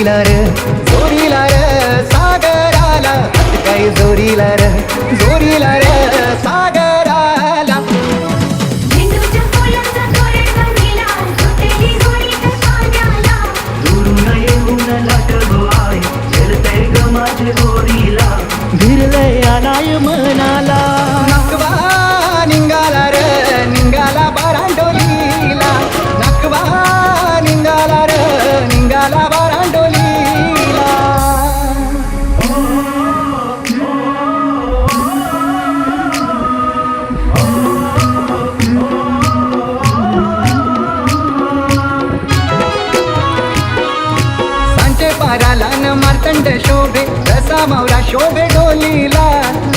जोरीला रे जोरीला रे सागराला हात काय जोरीला रे जोरीला रे सागराला झेंडूच्या फुलाचा तोरण रंगीला सुटेली गोरी तर पाण्याला दुरून येऊन लाट गो आई खेळते ग माझे गोरीला भिरलय आलाय मनाला नकवा निघाला रे निघाला बारांडोलीला नकवा निघाला रे निघाला बारांडोलीला सांचे पाराला न मार्तंड शोभे रसा मावरा शोभे डोलीला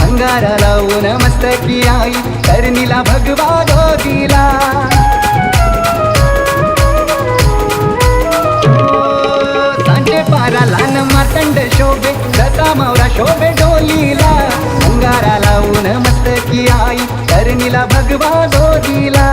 अंगारा लावून मस्तकी आई तरणीला भगवा दोघीला सांचे पाराला न मार्तंड शोभे रसा मावरा शोभे डोलीला अंगारा लावून मस्तकी आई तरणीला भगवा दोघीला